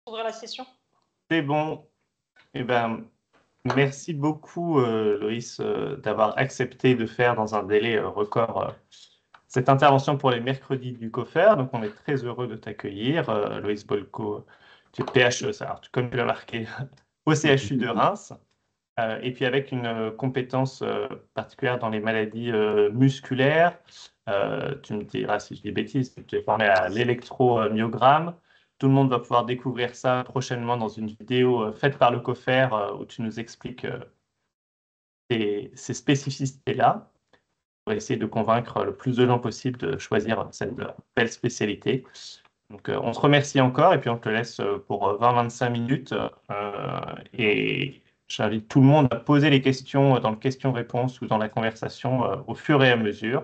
Ouvrir la session. C'est bon. Eh ben, merci beaucoup, Loïs, d'avoir accepté de faire dans un délai record cette intervention pour les mercredis du COFER. Donc, on est très heureux de t'accueillir. Loïs Bolko, tu es PHE, ça, comme tu l'as marqué, au CHU de Reims. Et puis, avec une compétence particulière dans les maladies musculaires. Tu me diras si je dis des bêtises, tu es formé à l'électromyogramme. Tout le monde va pouvoir découvrir ça prochainement dans une vidéo faite par le COFER où tu nous expliques ces spécificités-là pour essayer de convaincre le plus de gens possible de choisir cette belle spécialité. Donc, on te remercie encore et puis on te laisse pour 20-25 minutes. Et j'invite tout le monde à poser les questions dans le question-réponse ou dans la conversation au fur et à mesure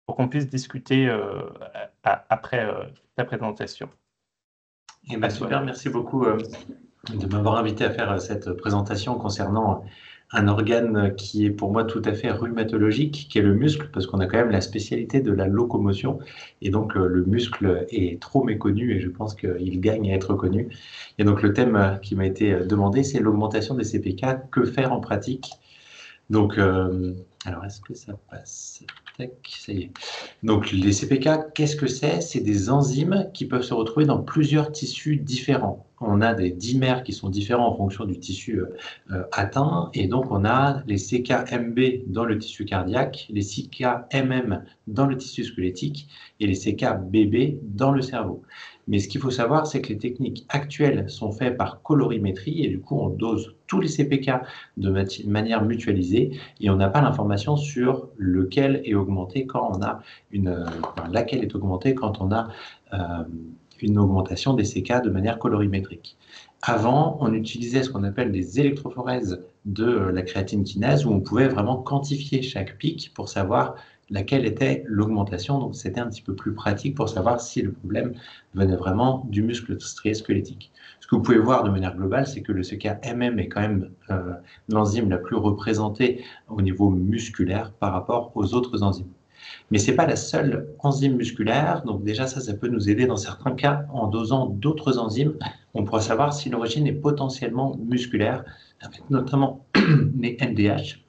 pour qu'on puisse discuter après ta présentation. Eh bien, super, merci beaucoup de m'avoir invité à faire cette présentation concernant un organe qui est pour moi tout à fait rhumatologique, qui est le muscle, parce qu'on a quand même la spécialité de la locomotion, et donc le muscle est trop méconnu, et je pense qu'il gagne à être connu. Et donc le thème qui m'a été demandé, c'est l'augmentation des CPK, que faire en pratique? Donc, alors est-ce que ça passe? Tac, ça y est. Donc les CPK, qu'est-ce que c'est? C'est des enzymes qui peuvent se retrouver dans plusieurs tissus différents. On a des dimères qui sont différents en fonction du tissu atteint, et donc on a les CK-MB dans le tissu cardiaque, les CK-MM dans le tissu squelettique et les CK-BB dans le cerveau. Mais ce qu'il faut savoir, c'est que les techniques actuelles sont faites par colorimétrie et du coup, on dose tous les CPK de manière mutualisée et on n'a pas l'information sur lequel est augmenté quand on a laquelle est augmentée quand on a une augmentation des CK de manière colorimétrique. Avant, on utilisait ce qu'on appelle des électrophorèses de la créatine kinase où on pouvait vraiment quantifier chaque pic pour savoir laquelle était l'augmentation. Donc, c'était un petit peu plus pratique pour savoir si le problème venait vraiment du muscle strié squelettique. Ce que vous pouvez voir de manière globale, c'est que le CK-MM est quand même l'enzyme la plus représentée au niveau musculaire par rapport aux autres enzymes. Mais ce n'est pas la seule enzyme musculaire, donc déjà ça peut nous aider dans certains cas. En dosant d'autres enzymes, on pourra savoir si l'origine est potentiellement musculaire, avec notamment les NDH,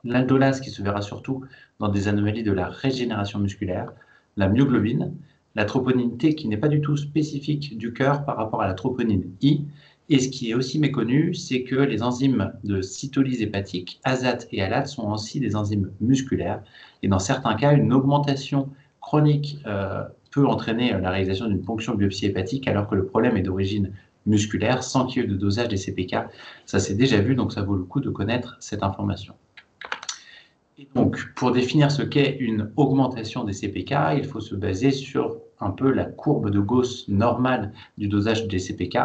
l'aldolase qui se verra surtout dans des anomalies de la régénération musculaire, la myoglobine, la troponine T qui n'est pas du tout spécifique du cœur par rapport à la troponine I. Et ce qui est aussi méconnu, c'est que les enzymes de cytolyse hépatique, ASAT et ALAT, sont aussi des enzymes musculaires. Et dans certains cas, une augmentation chronique peut entraîner la réalisation d'une ponction biopsie hépatique alors que le problème est d'origine musculaire sans qu'il y ait de dosage des CPK. Ça s'est déjà vu, donc ça vaut le coup de connaître cette information. Et donc, pour définir ce qu'est une augmentation des CPK, il faut se baser sur un peu la courbe de Gauss normale du dosage des CPK.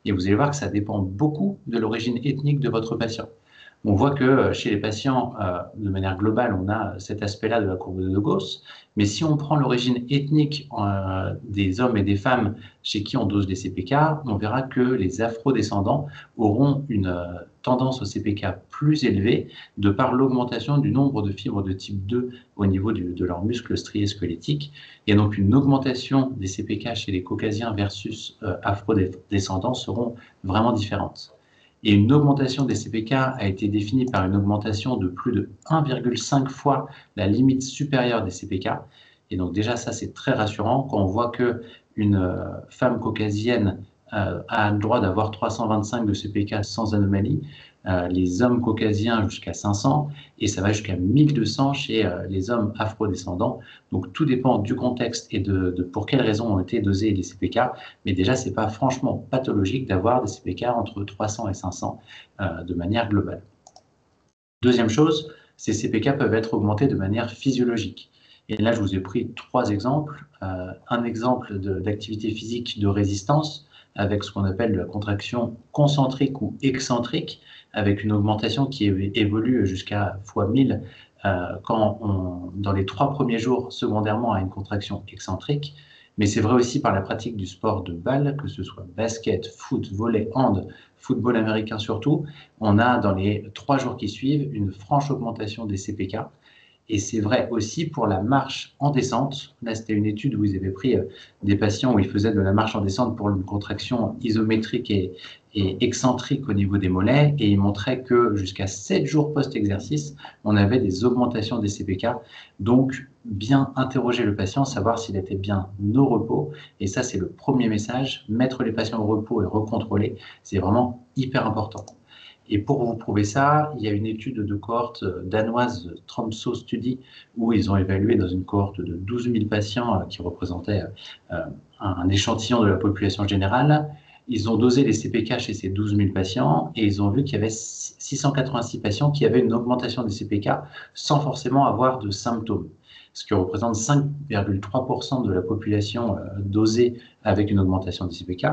Et vous allez voir que ça dépend beaucoup de l'origine ethnique de votre patient. On voit que chez les patients, de manière globale, on a cet aspect-là de la courbe de Gauss. Mais si on prend l'origine ethnique des hommes et des femmes chez qui on dose des CPK, on verra que les afrodescendants auront une tendance au CPK plus élevée de par l'augmentation du nombre de fibres de type 2 au niveau de leurs muscles striés squelettiques. Et donc une augmentation des CPK chez les caucasiens versus afrodescendants seront vraiment différentes. Et une augmentation des CPK a été définie par une augmentation de plus de 1,5 fois la limite supérieure des CPK. Et donc déjà, ça, c'est très rassurant quand on voit qu'une femme caucasienne a le droit d'avoir 325 de CPK sans anomalie, les hommes caucasiens jusqu'à 500, et ça va jusqu'à 1200 chez les hommes afrodescendants. Donc tout dépend du contexte et de pour quelles raisons ont été dosés les CPK, mais déjà c'est pas franchement pathologique d'avoir des CPK entre 300 et 500 de manière globale. Deuxième chose, ces CPK peuvent être augmentés de manière physiologique. Et là je vous ai pris 3 exemples. Un exemple d'activité physique de résistance avec ce qu'on appelle la contraction concentrique ou excentrique, avec une augmentation qui évolue jusqu'à x1000 dans les 3 premiers jours, secondairement à une contraction excentrique. Mais c'est vrai aussi par la pratique du sport de balle, que ce soit basket, foot, volley, hand, football américain surtout. On a dans les 3 jours qui suivent une franche augmentation des CPK. Et c'est vrai aussi pour la marche en descente. Là, c'était une étude où ils avaient pris des patients où ils faisaient de la marche en descente pour une contraction isométrique et excentrique au niveau des mollets. Et ils montraient que jusqu'à 7 jours post-exercice, on avait des augmentations des CPK. Donc, bien interroger le patient, savoir s'il était bien au repos. Et ça, c'est le premier message. Mettre les patients au repos et recontrôler, c'est vraiment hyper important. Et pour vous prouver ça, il y a une étude de cohorte danoise, Tromsø Study, où ils ont évalué dans une cohorte de 12 000 patients qui représentaient un échantillon de la population générale. Ils ont dosé les CPK chez ces 12 000 patients et ils ont vu qu'il y avait 686 patients qui avaient une augmentation des CPK sans forcément avoir de symptômes, ce qui représente 5,3% de la population dosée avec une augmentation des CPK.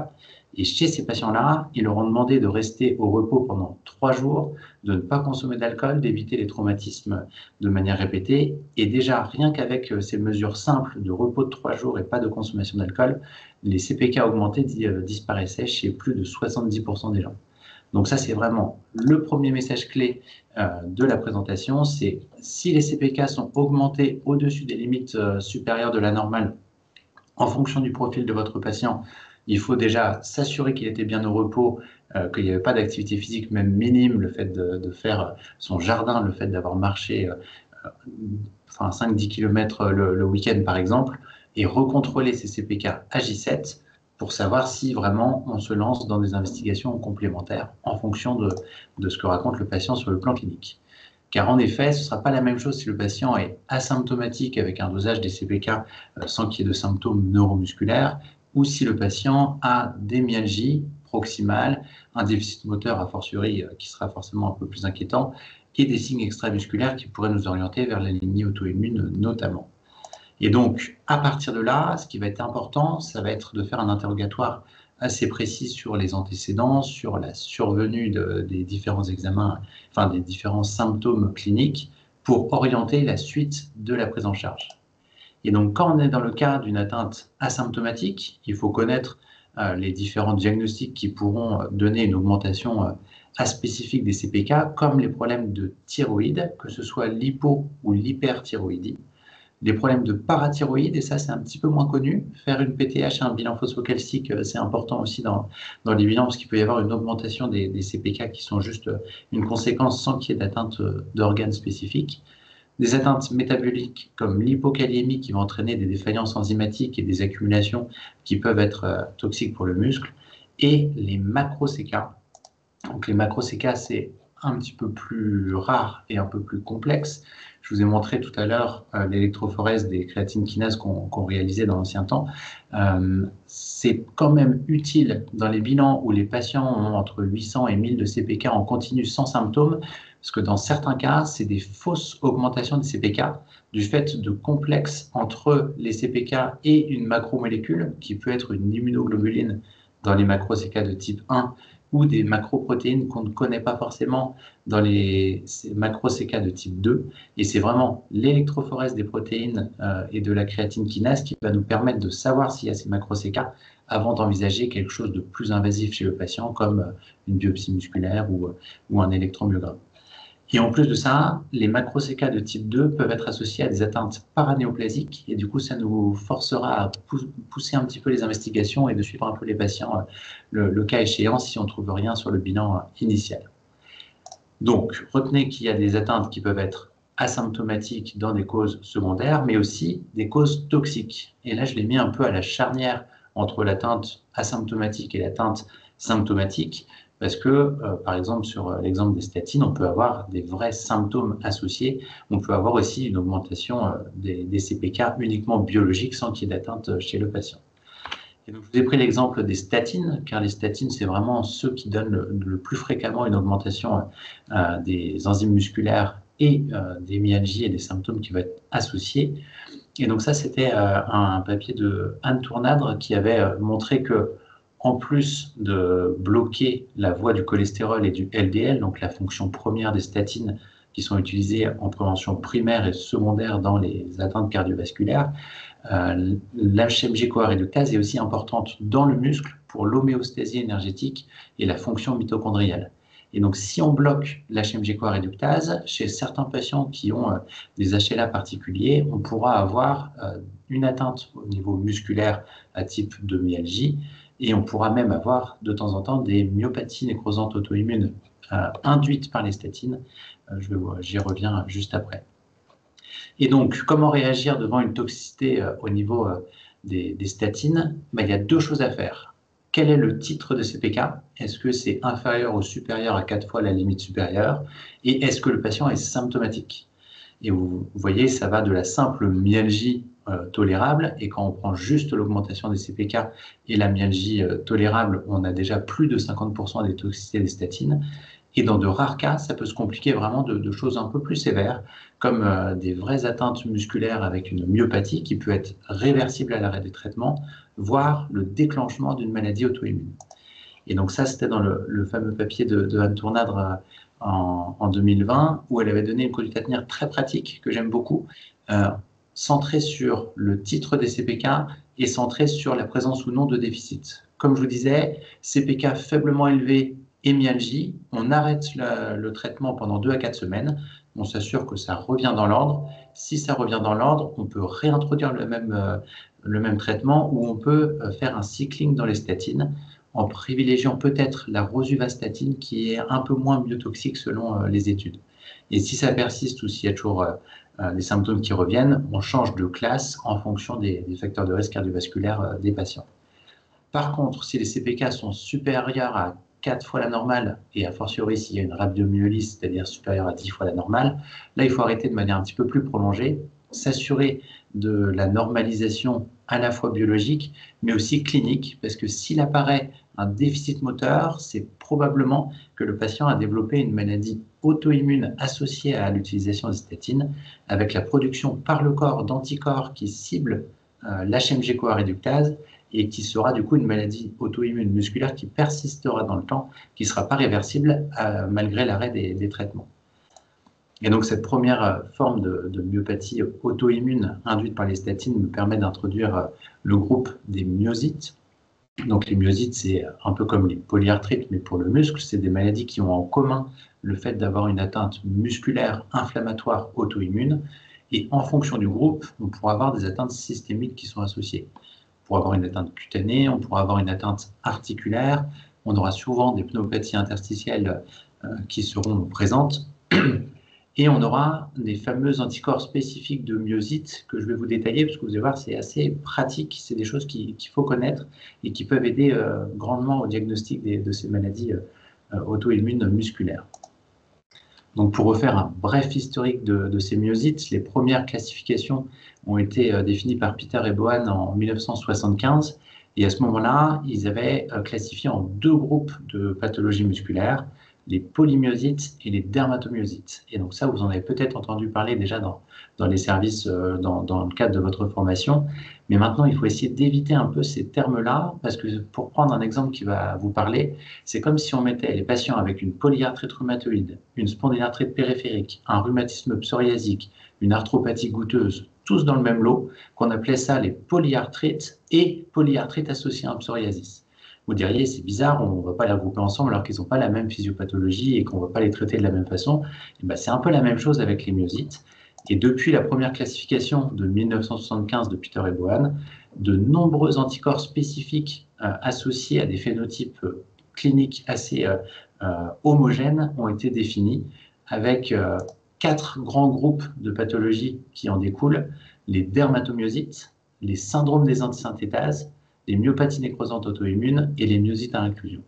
Et chez ces patients-là, ils leur ont demandé de rester au repos pendant 3 jours, de ne pas consommer d'alcool, d'éviter les traumatismes de manière répétée. Et déjà, rien qu'avec ces mesures simples de repos de 3 jours et pas de consommation d'alcool, les CPK augmentés disparaissaient chez plus de 70% des gens. Donc ça, c'est vraiment le premier message clé de la présentation, c'est si les CPK sont augmentés au-dessus des limites supérieures de la normale en fonction du profil de votre patient, il faut déjà s'assurer qu'il était bien au repos, qu'il n'y avait pas d'activité physique même minime, le fait de faire son jardin, le fait d'avoir marché 5-10 km le week-end par exemple, et recontrôler ces CPK à J7 pour savoir si vraiment on se lance dans des investigations complémentaires en fonction de ce que raconte le patient sur le plan clinique. Car en effet, ce ne sera pas la même chose si le patient est asymptomatique avec un dosage des CPK sans qu'il y ait de symptômes neuromusculaires, ou si le patient a des myalgies proximales, un déficit moteur a fortiori qui sera forcément un peu plus inquiétant, et des signes extramusculaires qui pourraient nous orienter vers la lignée auto-immune notamment. Et donc, à partir de là, ce qui va être important, ça va être de faire un interrogatoire assez précis sur les antécédents, sur la survenue des différents examens, enfin des différents symptômes cliniques, pour orienter la suite de la prise en charge. Et donc, quand on est dans le cas d'une atteinte asymptomatique, il faut connaître les différents diagnostics qui pourront donner une augmentation aspécifique des CPK, comme les problèmes de thyroïde, que ce soit l'hypo ou l'hyperthyroïdie, les problèmes de parathyroïde, et ça c'est un petit peu moins connu. Faire une PTH, un bilan phosphocalcique, c'est important aussi dans les bilans, parce qu'il peut y avoir une augmentation des CPK qui sont juste une conséquence sans qu'il y ait d'atteinte d'organes spécifiques. Des atteintes métaboliques comme l'hypokaliémie qui vont entraîner des défaillances enzymatiques et des accumulations qui peuvent être toxiques pour le muscle. Et les macro-CK. Donc les macro-CK, c'est un petit peu plus rare et un peu plus complexe. Je vous ai montré tout à l'heure l'électrophorèse des créatines kinases qu'on réalisait dans l'ancien temps. C'est quand même utile dans les bilans où les patients ont entre 800 et 1000 de CPK en continu sans symptômes, parce que dans certains cas, c'est des fausses augmentations des CPK du fait de complexes entre les CPK et une macromolécule, qui peut être une immunoglobuline dans les macro-CK de type 1, ou des macroprotéines qu'on ne connaît pas forcément dans les macro-CK de type 2. Et c'est vraiment l'électrophorèse des protéines et de la créatine kinase qui va nous permettre de savoir s'il y a ces macro-CK avant d'envisager quelque chose de plus invasif chez le patient, comme une biopsie musculaire ou un électromyogramme. Et en plus de ça, les macro-CK de type 2 peuvent être associés à des atteintes paranéoplasiques, et du coup, ça nous forcera à pousser un petit peu les investigations et de suivre un peu les patients, le cas échéant, si on ne trouve rien sur le bilan initial. Donc, retenez qu'il y a des atteintes qui peuvent être asymptomatiques dans des causes secondaires, mais aussi des causes toxiques. Et là, je l'ai mis un peu à la charnière entre l'atteinte asymptomatique et l'atteinte symptomatique, parce que, par exemple, sur l'exemple des statines, on peut avoir des vrais symptômes associés. On peut avoir aussi une augmentation des CPK uniquement biologiques sans qu'il y ait d'atteinte chez le patient. Et donc, je vous ai pris l'exemple des statines, car les statines, c'est vraiment ceux qui donnent le plus fréquemment une augmentation des enzymes musculaires et des myalgies et des symptômes qui vont être associés. Et donc ça, c'était un papier de Anne Tournadre qui avait montré que, en plus de bloquer la voie du cholestérol et du LDL, donc la fonction première des statines qui sont utilisées en prévention primaire et secondaire dans les atteintes cardiovasculaires, l'HMG-CoA réductase est aussi importante dans le muscle pour l'homéostasie énergétique et la fonction mitochondriale. Et donc, si on bloque l'HMG-CoA réductase, chez certains patients qui ont des HLA particuliers, on pourra avoir une atteinte au niveau musculaire à type de myalgie, et on pourra même avoir de temps en temps des myopathies nécrosantes auto-immunes induites par les statines. J'y reviens juste après. Et donc, comment réagir devant une toxicité au niveau des statines? Il y a deux choses à faire. Quel est le titre de CPK? Est-ce que c'est inférieur ou supérieur à 4 fois la limite supérieure? Et est-ce que le patient est symptomatique? Et vous voyez, ça va de la simple myalgie tolérable, et quand on prend juste l'augmentation des CPK et la myalgie tolérable, on a déjà plus de 50% des toxicités des statines. Et dans de rares cas, ça peut se compliquer vraiment de choses un peu plus sévères, comme des vraies atteintes musculaires avec une myopathie qui peut être réversible à l'arrêt des traitements, voire le déclenchement d'une maladie auto-immune. Et donc ça, c'était dans le fameux papier de Anne Tournadre en 2020, où elle avait donné une conduite à tenir très pratique, que j'aime beaucoup, centrée sur le titre des CPK et centrée sur la présence ou non de déficit. Comme je vous disais, CPK faiblement élevé et myalgie, on arrête le traitement pendant 2 à 4 semaines, on s'assure que ça revient dans l'ordre. Si ça revient dans l'ordre, on peut réintroduire le même traitement, ou on peut faire un cycling dans les statines, en privilégiant peut-être la rosuvastatine, qui est un peu moins biotoxique selon les études. Et si ça persiste ou s'il y a toujours les symptômes qui reviennent, on change de classe en fonction des facteurs de risque cardiovasculaire des patients. Par contre, si les CPK sont supérieurs à 4 fois la normale, et a fortiori s'il y a une rhabdomyolyse, c'est-à-dire supérieure à 10 fois la normale, là il faut arrêter de manière un petit peu plus prolongée, s'assurer de la normalisation à la fois biologique, mais aussi clinique, parce que s'il apparaît un déficit moteur, c'est probablement que le patient a développé une maladie auto-immune associée à l'utilisation des statines, avec la production par le corps d'anticorps qui ciblent l'HMG-CoA réductase, et qui sera du coup une maladie auto-immune musculaire qui persistera dans le temps, qui ne sera pas réversible malgré l'arrêt des traitements. Et donc cette première forme de myopathie auto-immune induite par les statines me permet d'introduire le groupe des myosites. Donc les myosites, c'est un peu comme les polyarthrites, mais pour le muscle, c'est des maladies qui ont en commun le fait d'avoir une atteinte musculaire inflammatoire auto-immune, et en fonction du groupe, on pourra avoir des atteintes systémiques qui sont associées. On pourra avoir une atteinte cutanée, on pourra avoir une atteinte articulaire, on aura souvent des pneumopathies interstitielles qui seront présentes, et on aura des fameux anticorps spécifiques de myosites que je vais vous détailler, parce que vous allez voir, c'est assez pratique, c'est des choses qu'il faut connaître et qui peuvent aider grandement au diagnostic de ces maladies auto-immunes musculaires. Donc pour refaire un bref historique de ces myosites, les premières classifications ont été définies par Peter et Bohan en 1975, et à ce moment-là, ils avaient classifié en 2 groupes de pathologies musculaires, les polymyosites et les dermatomyosites. Et donc ça, vous en avez peut-être entendu parler déjà dans les services, dans le cadre de votre formation, mais maintenant, il faut essayer d'éviter un peu ces termes-là, parce que pour prendre un exemple qui va vous parler, c'est comme si on mettait les patients avec une polyarthrite rhumatoïde, une spondylarthrite périphérique, un rhumatisme psoriasique, une arthropathie gouteuse, tous dans le même lot, qu'on appelait ça les polyarthrites et polyarthrites associées à un psoriasis. Vous diriez, c'est bizarre, on ne va pas les regrouper ensemble alors qu'ils n'ont pas la même physiopathologie et qu'on ne va pas les traiter de la même façon. Et ben, c'est un peu la même chose avec les myosites. Et depuis la première classification de 1975 de Peter et Bohan, de nombreux anticorps spécifiques associés à des phénotypes cliniques assez homogènes ont été définis, avec 4 grands groupes de pathologies qui en découlent: les dermatomyosites, les syndromes des antisynthétases, les myopathies nécrosantes auto-immunes et les myosites à inclusion.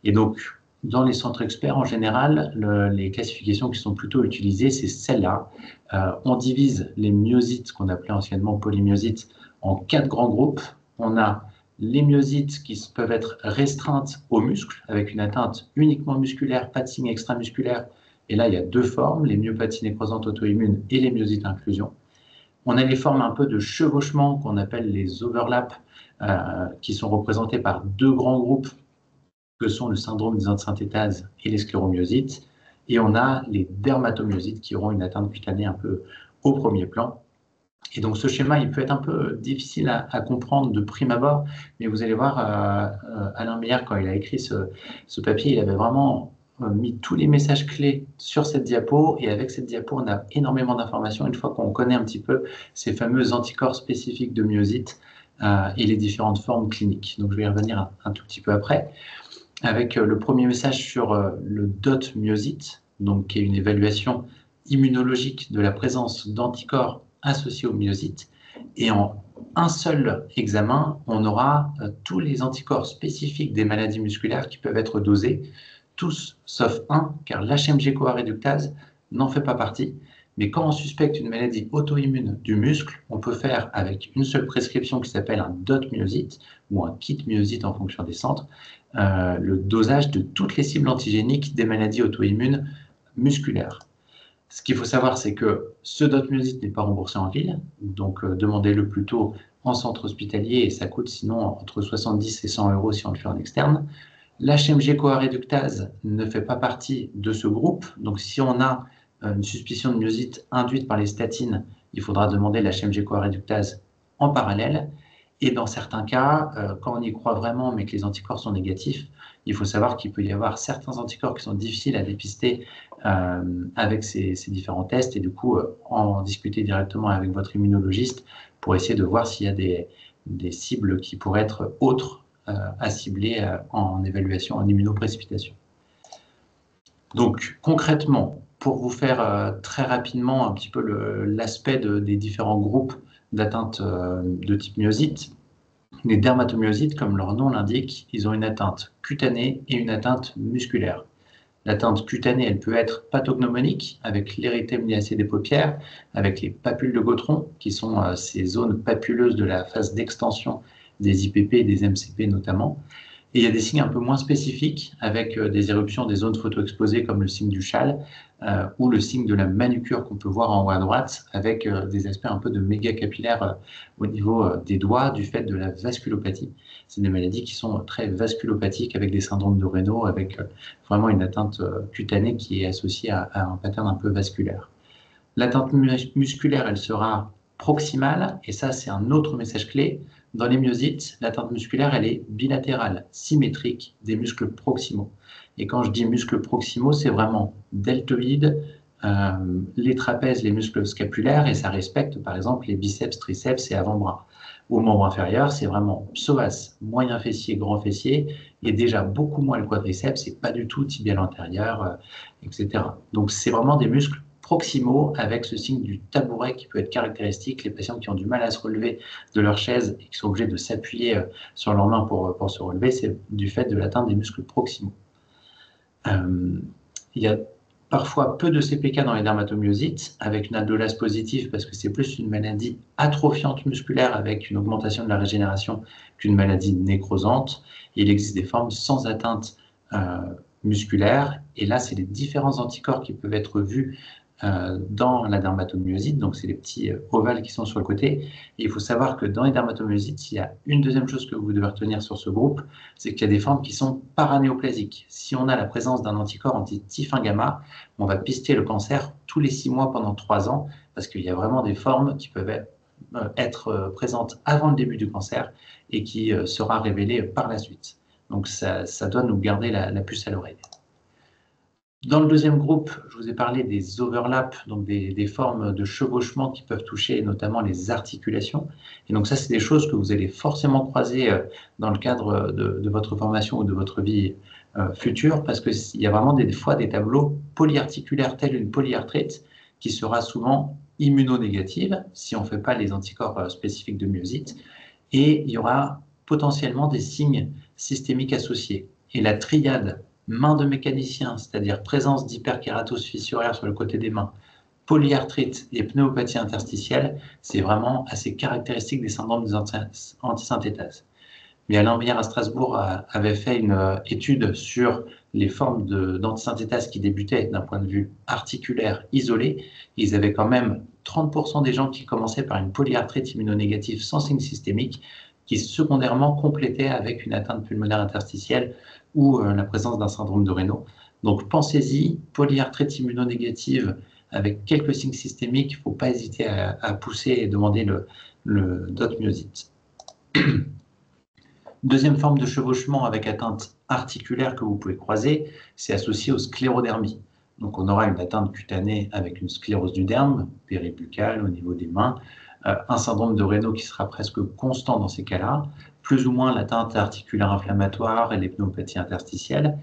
Et donc, dans les centres experts, en général, les classifications qui sont plutôt utilisées, c'est celle-là. On divise les myosites, qu'on appelait anciennement polymyosites, en 4 grands groupes. On a les myosites qui peuvent être restreintes aux muscles, avec une atteinte uniquement musculaire, pas de signe extramusculaire. Et là, il y a 2 formes, les myopathies nécrosantes auto-immunes et les myosites à inclusion. On a les formes un peu de chevauchement, qu'on appelle les overlaps, qui sont représentés par 2 grands groupes, que sont le syndrome des antisynthétases et les scléromyosites. Et on a les dermatomyosites qui auront une atteinte cutanée un peu au premier plan. Et donc ce schéma, il peut être un peu difficile à comprendre de prime abord, mais vous allez voir, Alain Meyer, quand il a écrit ce papier, il avait vraiment mis tous les messages clés sur cette diapo, et avec cette diapo, on a énormément d'informations une fois qu'on connaît un petit peu ces fameux anticorps spécifiques de myosite et les différentes formes cliniques. Donc, je vais y revenir un tout petit peu après, avec le premier message sur le DOT myosite, donc qui est une évaluation immunologique de la présence d'anticorps associés au myosite. Et en un seul examen, on aura tous les anticorps spécifiques des maladies musculaires qui peuvent être dosés, tous sauf un, car l'HMG-CoA réductase n'en fait pas partie. Mais quand on suspecte une maladie auto-immune du muscle, on peut faire avec une seule prescription qui s'appelle un DOT myosite ou un kit myosite en fonction des centres, le dosage de toutes les cibles antigéniques des maladies auto-immunes musculaires. Ce qu'il faut savoir, c'est que ce DOT myosite n'est pas remboursé en ville, donc demandez-le plutôt en centre hospitalier et ça coûte sinon entre 70 et 100 € si on le fait en externe. L'HMG-CoA réductase ne fait pas partie de ce groupe, donc si on a une suspicion de myosite induite par les statines, il faudra demander l'HMG-CoA réductase en parallèle. Et dans certains cas, quand on y croit vraiment mais que les anticorps sont négatifs, il faut savoir qu'il peut y avoir certains anticorps qui sont difficiles à dépister avec ces différents tests et du coup en discuter directement avec votre immunologiste pour essayer de voir s'il y a des cibles qui pourraient être autres à cibler en évaluation, en immunoprécipitation. Donc concrètement, pour vous faire très rapidement un petit peu l'aspect des différents groupes d'atteintes de type myosite, les dermatomyosites, comme leur nom l'indique, ils ont une atteinte cutanée et une atteinte musculaire. L'atteinte cutanée, elle peut être pathognomonique, avec l'érythème-liacée des paupières, avec les papules de Gautron, qui sont ces zones papuleuses de la phase d'extension des IPP et des MCP notamment. Et il y a des signes un peu moins spécifiques, avec des éruptions des zones photoexposées, comme le signe du châle, ou le signe de la manucure qu'on peut voir en haut à droite, avec des aspects un peu de mégacapillaires au niveau des doigts, du fait de la vasculopathie. C'est des maladies qui sont très vasculopathiques, avec des syndromes de Raynaud, avec vraiment une atteinte cutanée qui est associée à un pattern un peu vasculaire. L'atteinte musculaire, elle sera proximale, et ça, c'est un autre message clé. Dans les myosites, l'atteinte musculaire, elle est bilatérale, symétrique des muscles proximaux. Et quand je dis muscles proximaux, c'est vraiment deltoïdes, les trapèzes, les muscles scapulaires, et ça respecte par exemple les biceps, triceps et avant-bras. Au membre inférieur, c'est vraiment psoas, moyen fessier, grand fessier, et déjà beaucoup moins le quadriceps, et pas du tout tibial antérieur, etc. Donc c'est vraiment des muscles proximaux avec ce signe du tabouret qui peut être caractéristique. Les patients qui ont du mal à se relever de leur chaise et qui sont obligés de s'appuyer sur leurs mains pour se relever, c'est du fait de l'atteinte des muscles proximaux. Il y a parfois peu de CPK dans les dermatomyosites, avec une aldolase positive parce que c'est plus une maladie atrophiante musculaire avec une augmentation de la régénération qu'une maladie nécrosante. Il existe des formes sans atteinte musculaire, et là, c'est les différents anticorps qui peuvent être vus dans la dermatomyosite, donc c'est les petits ovales qui sont sur le côté. Et il faut savoir que dans les dermatomyosites, il y a une deuxième chose que vous devez retenir sur ce groupe, c'est qu'il y a des formes qui sont paranéoplasiques. Si on a la présence d'un anticorps anti-Tif1 gamma, on va pister le cancer tous les 6 mois pendant 3 ans, parce qu'il y a vraiment des formes qui peuvent être présentes avant le début du cancer et qui sera révélée par la suite. Donc ça doit nous garder la puce à l'oreille. Dans le deuxième groupe, je vous ai parlé des overlaps, donc des formes de chevauchement qui peuvent toucher notamment les articulations. Et donc ça, c'est des choses que vous allez forcément croiser dans le cadre de votre formation ou de votre vie future, parce qu'il y a vraiment des fois des tableaux polyarticulaires tels une polyarthrite qui sera souvent immunonégative si on ne fait pas les anticorps spécifiques de myosite. Et il y aura potentiellement des signes systémiques associés. Et la triade main de mécanicien, c'est-à-dire présence d'hyperkératose fissuraire sur le côté des mains, polyarthrite et pneumopathie interstitielle, c'est vraiment assez caractéristique des syndromes des antisynthétases. Mais Alain Meyer à Strasbourg avait fait une étude sur les formes d'antisynthétase qui débutaient d'un point de vue articulaire isolé. Ils avaient quand même 30% des gens qui commençaient par une polyarthrite immunonégative sans signe systémique, qui secondairement complétaient avec une atteinte pulmonaire interstitielle ou la présence d'un syndrome de Raynaud. Donc pensez-y, polyarthrite immunonégative avec quelques signes systémiques, il ne faut pas hésiter à pousser et demander le DOT myosite. Deuxième forme de chevauchement avec atteinte articulaire que vous pouvez croiser, c'est associé aux sclérodermies. Donc on aura une atteinte cutanée avec une sclérose du derme, péribuccale au niveau des mains, un syndrome de Raynaud qui sera presque constant dans ces cas-là, plus ou moins l'atteinte articulaire inflammatoire et les pneumopathie interstitielle,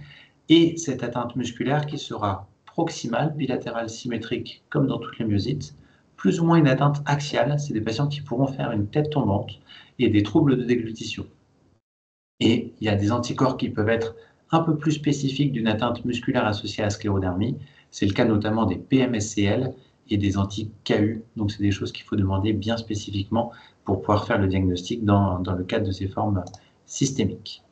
et cette atteinte musculaire qui sera proximale, bilatérale, symétrique, comme dans toutes les myosites, plus ou moins une atteinte axiale, c'est des patients qui pourront faire une tête tombante et des troubles de déglutition. Et il y a des anticorps qui peuvent être un peu plus spécifiques d'une atteinte musculaire associée à la sclérodermie. C'est le cas notamment des PMSCL et des anti-KU. Donc, c'est des choses qu'il faut demander bien spécifiquement pour pouvoir faire le diagnostic dans le cadre de ces formes systémiques.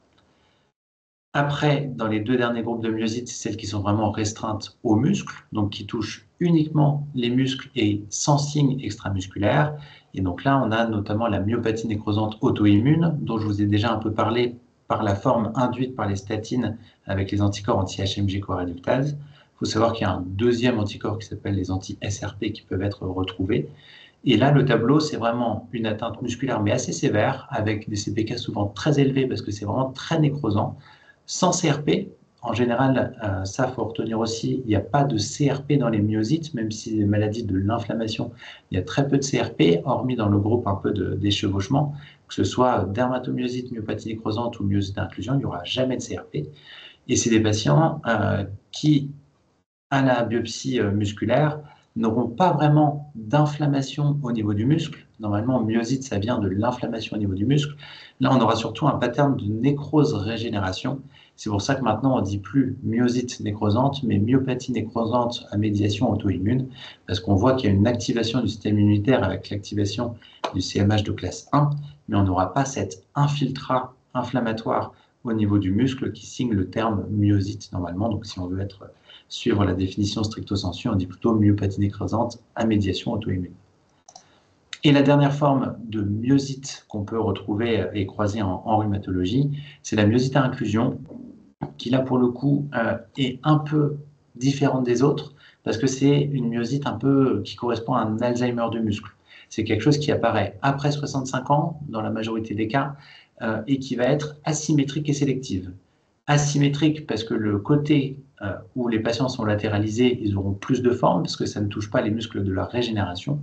Après, dans les deux derniers groupes de myosites, c'est celles qui sont vraiment restreintes aux muscles, donc qui touchent uniquement les muscles et sans signe extramusculaire. Et donc là, on a notamment la myopathie nécrosante auto-immune, dont je vous ai déjà un peu parlé par la forme induite par les statines avec les anticorps anti-HMG coréductase. Il faut savoir qu'il y a un deuxième anticorps qui s'appelle les anti-SRP qui peuvent être retrouvés. Et là, le tableau, c'est vraiment une atteinte musculaire, mais assez sévère, avec des CPK souvent très élevés parce que c'est vraiment très nécrosant. Sans CRP, en général, ça, il faut retenir aussi, il n'y a pas de CRP dans les myosites, même si les maladies de l'inflammation, il y a très peu de CRP, hormis dans le groupe un peu d'échevauchement, que ce soit dermatomyosite, myopathie nécrosante ou myosite d'inclusion, il n'y aura jamais de CRP. Et c'est des patients qui, à la biopsie musculaire, n'auront pas vraiment d'inflammation au niveau du muscle. Normalement, myosite, ça vient de l'inflammation au niveau du muscle. Là, on aura surtout un pattern de nécrose-régénération. C'est pour ça que maintenant, on ne dit plus myosite nécrosante, mais myopathie nécrosante à médiation auto-immune, parce qu'on voit qu'il y a une activation du système immunitaire avec l'activation du CMH de classe 1, mais on n'aura pas cet infiltrat inflammatoire au niveau du muscle qui signe le terme myosite normalement. Donc, si on veut suivre la définition stricto sensu, on dit plutôt myopathie nécrosante à médiation auto-immune. Et la dernière forme de myosite qu'on peut retrouver et croiser en rhumatologie, c'est la myosite à inclusion, qui là pour le coup est un peu différente des autres, parce que c'est une myosite un peu qui correspond à un Alzheimer du muscle. C'est quelque chose qui apparaît après 65 ans, dans la majorité des cas, et qui va être asymétrique et sélective. Asymétrique parce que le côté où les patients sont latéralisés, ils auront plus de forme, parce que ça ne touche pas les muscles de leur régénération,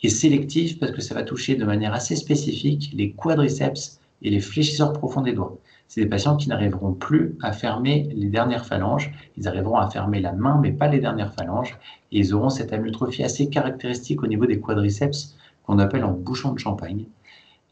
et sélectif parce que ça va toucher de manière assez spécifique les quadriceps et les fléchisseurs profonds des doigts. C'est des patients qui n'arriveront plus à fermer les dernières phalanges. Ils arriveront à fermer la main, mais pas les dernières phalanges. Et ils auront cette amyotrophie assez caractéristique au niveau des quadriceps qu'on appelle en bouchon de champagne.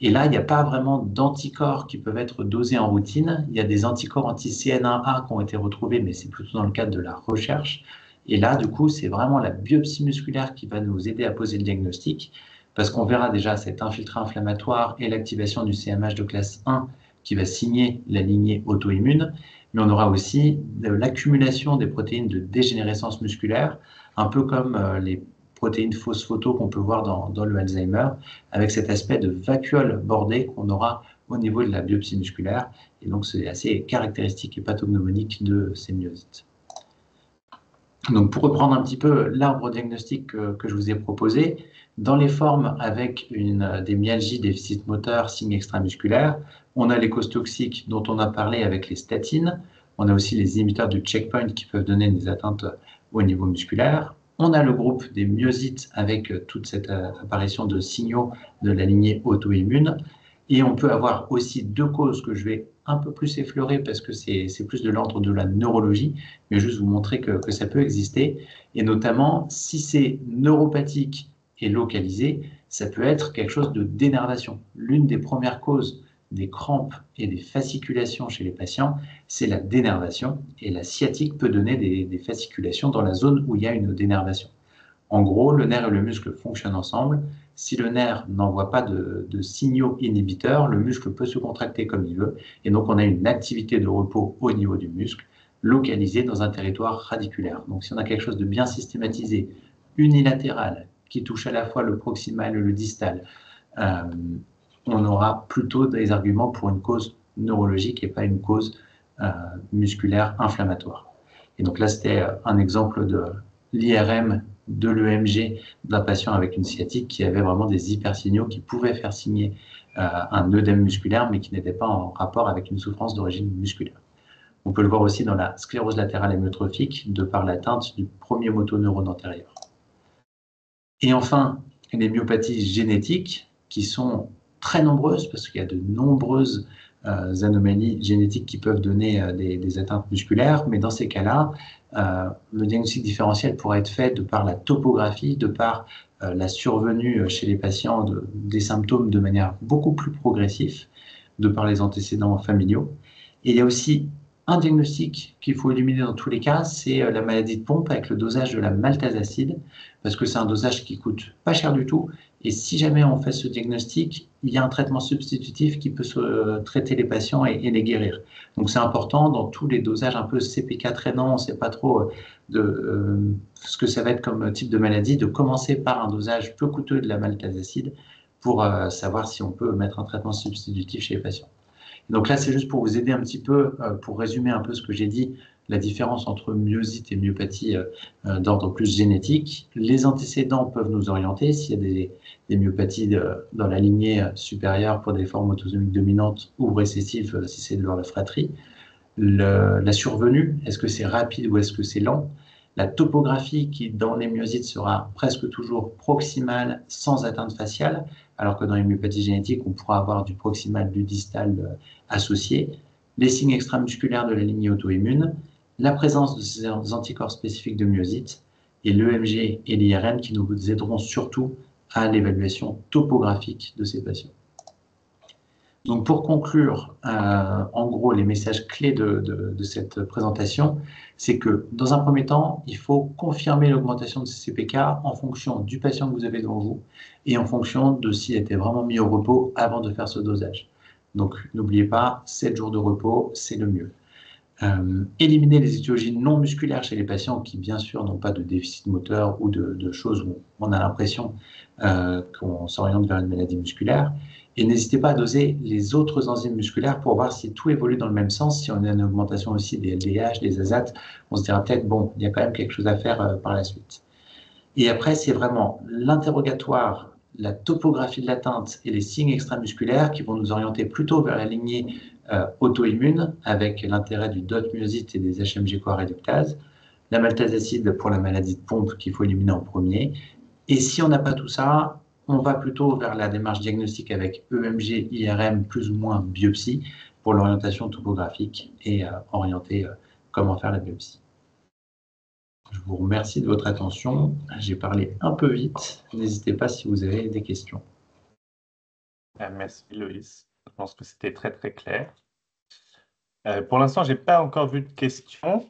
Et là, il n'y a pas vraiment d'anticorps qui peuvent être dosés en routine. Il y a des anticorps anti-CNA qui ont été retrouvés, mais c'est plutôt dans le cadre de la recherche. Et là, du coup, c'est vraiment la biopsie musculaire qui va nous aider à poser le diagnostic, parce qu'on verra déjà cet infiltrat inflammatoire et l'activation du CMH de classe 1 qui va signer la lignée auto-immune, mais on aura aussi l'accumulation des protéines de dégénérescence musculaire, un peu comme les protéines phosphoto qu'on peut voir dans le Alzheimer, avec cet aspect de vacuole bordée qu'on aura au niveau de la biopsie musculaire. Et donc, c'est assez caractéristique et pathognomonique de ces myosites. Donc, pour reprendre un petit peu l'arbre diagnostique que je vous ai proposé, dans les formes avec des myalgies, déficit moteur, signes extramusculaires, on a les causes toxiques dont on a parlé avec les statines, on a aussi les inhibiteurs du checkpoint qui peuvent donner des atteintes au niveau musculaire, on a le groupe des myosites avec toute cette apparition de signaux de la lignée auto-immune, et on peut avoir aussi deux causes que je vais un peu plus effleurer parce que c'est plus de l'ordre de la neurologie, mais juste vous montrer que ça peut exister. Et notamment, si c'est neuropathique et localisé, ça peut être quelque chose de dénervation. L'une des premières causes des crampes et des fasciculations chez les patients, c'est la dénervation. Et la sciatique peut donner des fasciculations dans la zone où il y a une dénervation. En gros, le nerf et le muscle fonctionnent ensemble. Si le nerf n'envoie pas de signaux inhibiteurs, le muscle peut se contracter comme il veut. Et donc, on a une activité de repos au niveau du muscle, localisée dans un territoire radiculaire. Donc, si on a quelque chose de bien systématisé, unilatéral, qui touche à la fois le proximal et le distal, on aura plutôt des arguments pour une cause neurologique et pas une cause musculaire inflammatoire. Et donc là, c'était un exemple de l'IRM de l'EMG d'un patient avec une sciatique qui avait vraiment des hypersignaux qui pouvaient faire signer un œdème musculaire, mais qui n'était pas en rapport avec une souffrance d'origine musculaire. On peut le voir aussi dans la sclérose latérale amyotrophique, de par l'atteinte du premier motoneurone antérieur. Et enfin, les myopathies génétiques, qui sont très nombreuses, parce qu'il y a de nombreuses anomalies génétiques qui peuvent donner des atteintes musculaires, mais dans ces cas-là, le diagnostic différentiel pourrait être fait de par la topographie, de par la survenue chez les patients des symptômes de manière beaucoup plus progressive, de par les antécédents familiaux. Et il y a aussi un diagnostic qu'il faut éliminer dans tous les cas, c'est la maladie de Pompe avec le dosage de la maltazacide, parce que c'est un dosage qui coûte pas cher du tout. Et si jamais on fait ce diagnostic, il y a un traitement substitutif qui peut traiter les patients et les guérir. Donc c'est important dans tous les dosages un peu CPK traînants, on ne sait pas trop ce que ça va être comme type de maladie, de commencer par un dosage peu coûteux de la maltazacide pour savoir si on peut mettre un traitement substitutif chez les patients. Donc là, c'est juste pour vous aider un petit peu, pour résumer un peu ce que j'ai dit, la différence entre myosite et myopathie d'ordre plus génétique. Les antécédents peuvent nous orienter s'il y a des myopathies dans la lignée supérieure pour des formes autosomiques dominantes ou récessives si c'est de la fratrie. La survenue, est-ce que c'est rapide ou est-ce que c'est lent? La topographie qui, dans les myosites, sera presque toujours proximale sans atteinte faciale, alors que dans les myopathies génétiques, on pourra avoir du proximal, du distal associé. Les signes extramusculaires de la lignée auto-immune, la présence de ces anticorps spécifiques de myosite et l'EMG et l'IRM qui nous aideront surtout à l'évaluation topographique de ces patients. Donc pour conclure, en gros, les messages clés de cette présentation, c'est que dans un premier temps, il faut confirmer l'augmentation de ces CPK en fonction du patient que vous avez devant vous et en fonction de s'il était vraiment mis au repos avant de faire ce dosage. Donc n'oubliez pas, 7 jours de repos, c'est le mieux. Éliminer les étiologies non musculaires chez les patients qui, bien sûr, n'ont pas de déficit moteur ou de choses où on a l'impression qu'on s'oriente vers une maladie musculaire. Et n'hésitez pas à doser les autres enzymes musculaires pour voir si tout évolue dans le même sens. Si on a une augmentation aussi des LDH, des ASAT, on se dira peut-être, bon, il y a quand même quelque chose à faire par la suite. Et après, c'est vraiment l'interrogatoire, la topographie de l'atteinte et les signes extramusculaires qui vont nous orienter plutôt vers la lignée auto-immune avec l'intérêt du DOT myosite et des HMG-CoA réductases, la maltazacide pour la maladie de Pompe qu'il faut éliminer en premier. Et si on n'a pas tout ça, on va plutôt vers la démarche diagnostique avec EMG, IRM, plus ou moins biopsie pour l'orientation topographique et orienter comment faire la biopsie. Je vous remercie de votre attention. J'ai parlé un peu vite. N'hésitez pas si vous avez des questions. Merci Loïs. Je pense que c'était très très clair. Pour l'instant, je n'ai pas encore vu de questions.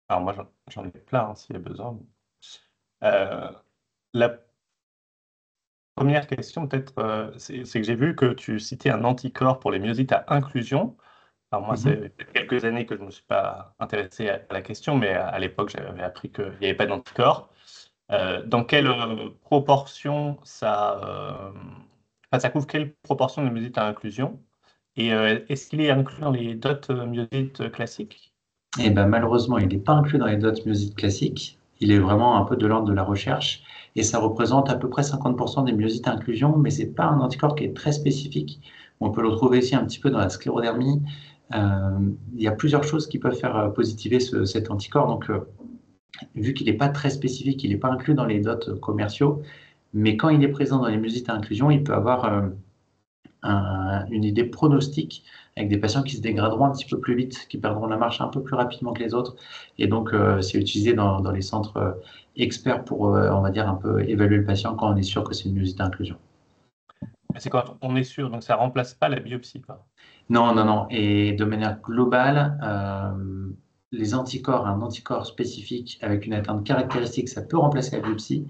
Alors moi, j'en ai plein s'il y a besoin. La première question, peut-être, c'est que j'ai vu que tu citais un anticorps pour les myosites à inclusion. Alors moi, c'est quelques années que je ne me suis pas intéressé à la question, mais à l'époque, j'avais appris qu'il n'y avait pas d'anticorps. Dans quelle proportion ça couvre quelle proportion de myosites à inclusion? Et est-ce qu'il est inclus dans les dots myosites classiques? Eh ben, malheureusement, il n'est pas inclus dans les dots myosites classiques. Il est vraiment un peu de l'ordre de la recherche et ça représente à peu près 50% des myosites à inclusion, mais ce n'est pas un anticorps qui est très spécifique. On peut le retrouver aussi un petit peu dans la sclérodermie. Il y a plusieurs choses qui peuvent faire positiver cet anticorps. Donc, vu qu'il n'est pas très spécifique, il n'est pas inclus dans les dots commerciaux, mais quand il est présent dans les myosites à inclusion, il peut avoir une idée pronostique avec des patients qui se dégraderont un petit peu plus vite, qui perdront la marche un peu plus rapidement que les autres. Et donc, c'est utilisé dans les centres experts pour, on va dire, un peu évaluer le patient quand on est sûr que c'est une myosite à inclusion. C'est quand on est sûr, donc ça ne remplace pas la biopsie, quoi. Non, non, non. Et de manière globale, les anticorps, un anticorps spécifique avec une atteinte caractéristique, ça peut remplacer la biopsie.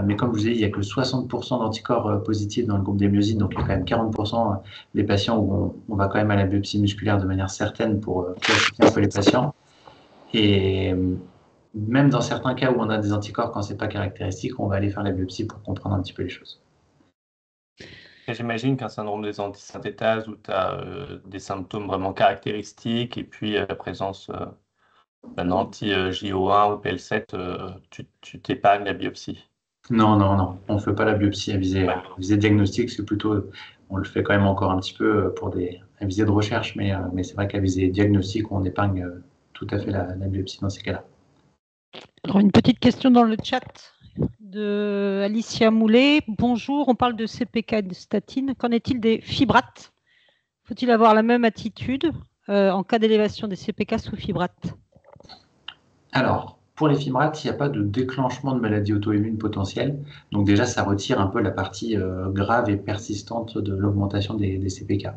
Mais comme je vous ai dit, il n'y a que 60% d'anticorps positifs dans le groupe des myosites, donc il y a quand même 40% des patients où on va quand même à la biopsie musculaire de manière certaine pour classifier un peu les patients. Et même dans certains cas où on a des anticorps quand ce n'est pas caractéristique, on va aller faire la biopsie pour comprendre un petit peu les choses. J'imagine qu'un syndrome des antisynthétases où tu as des symptômes vraiment caractéristiques et puis la présence d'un anti-JO1 ou PL7, tu t'épargnes la biopsie. Non, non, non, on ne fait pas la biopsie à visée diagnostique, c'est plutôt On le fait quand même encore un petit peu à visée de recherche, mais c'est vrai qu'à visée diagnostic, on épargne tout à fait la biopsie dans ces cas-là. Alors, une petite question dans le chat de Alicia Moulet. Bonjour, on parle de CPK et de statine. Qu'en est-il des fibrates? Faut-il avoir la même attitude en cas d'élévation des CPK sous fibrate? Alors, pour les fibrates, il n'y a pas de déclenchement de maladie auto-immune potentielle. Donc déjà, ça retire un peu la partie grave et persistante de l'augmentation des CPK.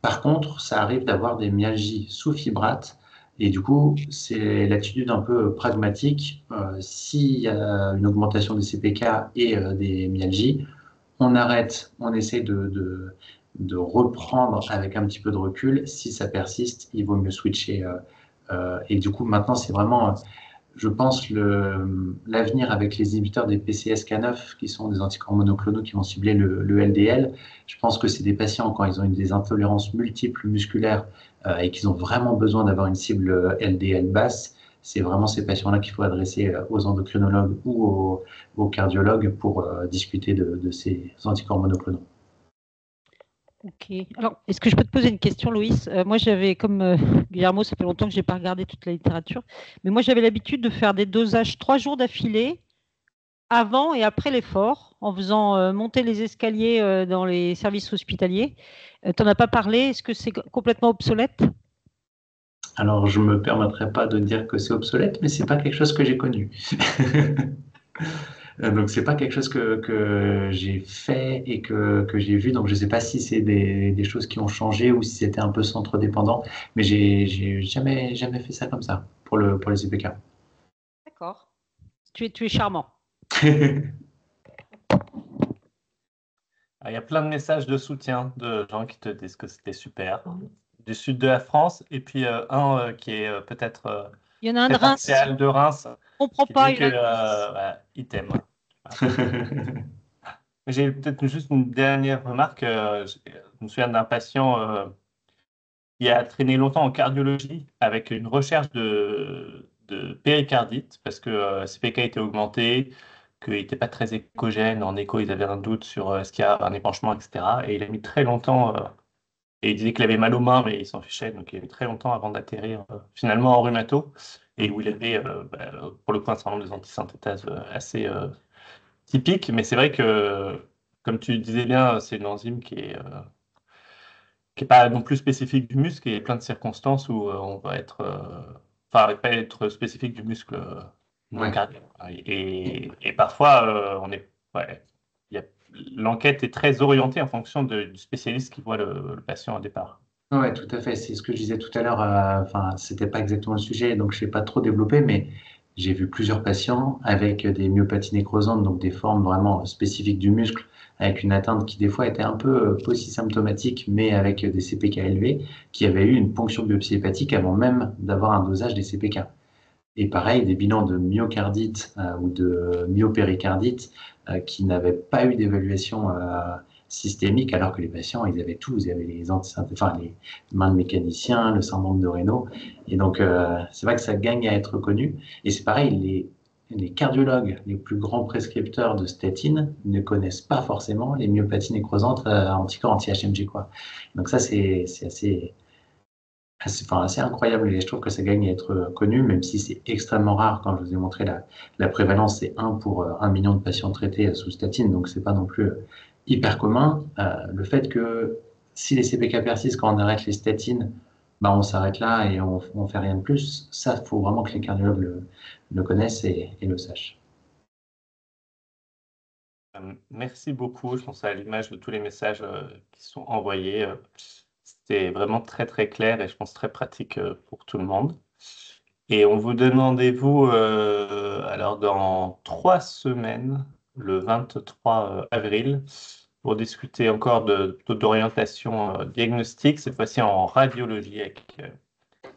Par contre, ça arrive d'avoir des myalgies sous fibrate. Et du coup, c'est l'attitude un peu pragmatique. S'il y a une augmentation des CPK et des myalgies, on arrête, on essaie de reprendre avec un petit peu de recul. Si ça persiste, il vaut mieux switcher. Et du coup, maintenant, c'est vraiment, je pense, l'avenir avec les inhibiteurs des PCSK9, qui sont des anticorps monoclonaux qui vont cibler le LDL. Je pense que c'est des patients, quand ils ont des intolérances multiples musculaires et qu'ils ont vraiment besoin d'avoir une cible LDL basse, c'est vraiment ces patients-là qu'il faut adresser aux endocrinologues ou aux cardiologues pour discuter de ces anticorps monoclonaux. Ok. Alors, est-ce que je peux te poser une question, Loïs? Moi, j'avais, comme Guillermo, ça fait longtemps que je n'ai pas regardé toute la littérature, mais moi, j'avais l'habitude de faire des dosages 3 jours d'affilée, avant et après l'effort, en faisant monter les escaliers dans les services hospitaliers. Tu n'en as pas parlé. Est-ce que c'est complètement obsolète? Alors, je ne me permettrai pas de dire que c'est obsolète, mais ce n'est pas quelque chose que j'ai connu. Donc, c'est pas quelque chose que j'ai fait et que j'ai vu. Donc, je sais pas si c'est des choses qui ont changé ou si c'était un peu centre dépendant. Mais j'ai jamais fait ça comme ça pour les CPK. D'accord. Tu es charmant. Il y a plein de messages de soutien de gens qui te disent que c'était super. Du sud de la France, et puis un qui est peut-être Il y en a un de très Reims. partial de Reims, On ne comprend qui pas. dit que il t'aime. J'ai peut-être juste une dernière remarque. Je me souviens d'un patient qui a traîné longtemps en cardiologie avec une recherche de péricardite parce que CPK était augmenté, qu'il n'était pas très échogène. En écho, ils avaient un doute sur est-ce qu'il y a un épanchement, etc. Et il a mis très longtemps, et il disait qu'il avait mal aux mains, mais il s'en fichait. Donc il a mis très longtemps avant d'atterrir finalement en rhumato, et où il avait, pour le coup, un certain nombre des antisynthétases assez typiques. Mais c'est vrai que, comme tu disais bien, c'est une enzyme qui n'est pas non plus spécifique du muscle, et il y a plein de circonstances où on va être, enfin, pas être spécifique du muscle non cardiaque. Et parfois, ouais, l'enquête est très orientée en fonction du spécialiste qui voit le patient au départ. Ouais, tout à fait. C'est ce que je disais tout à l'heure. Enfin, c'était pas exactement le sujet, donc je vais pas trop développer, mais j'ai vu plusieurs patients avec des myopathies nécrosantes, donc des formes vraiment spécifiques du muscle, avec une atteinte qui des fois était un peu polysymptomatique, mais avec des CPK élevés, qui avaient eu une ponction biopsie hépatique avant même d'avoir un dosage des CPK. Et pareil, des bilans de myocardite ou de myopéricardite qui n'avaient pas eu d'évaluation systémique, alors que les patients, ils avaient tout. Ils avaient les mains de mécaniciens, le syndrome de Raynaud. Et donc, c'est vrai que ça gagne à être connu. Et c'est pareil, les cardiologues, les plus grands prescripteurs de statine ne connaissent pas forcément les myopathies nécrosantes anticorps anti-HMG, quoi. Donc ça, c'est assez incroyable, et je trouve que ça gagne à être connu, même si c'est extrêmement rare. Quand je vous ai montré la prévalence, c'est 1 pour 1 million de patients traités sous statine, donc c'est pas non plus hyper commun. Le fait que si les CPK persistent quand on arrête les statines, bah on s'arrête là et on fait rien de plus, ça, il faut vraiment que les cardiologues le connaissent et le sachent. Merci beaucoup. Je pense à l'image de tous les messages qui sont envoyés. C'était vraiment très très clair et je pense très pratique pour tout le monde. Et on vous donne rendez-vous alors dans 3 semaines, le 23 avril, pour discuter encore d'orientation diagnostique, cette fois-ci en radiologie avec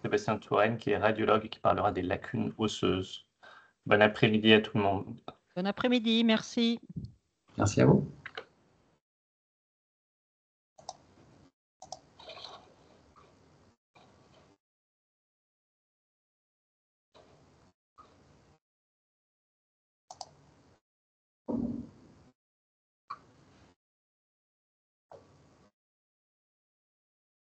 Sébastien Touraine, qui est radiologue et qui parlera des lacunes osseuses. Bon après-midi à tout le monde. Bon après-midi, merci. Merci à vous.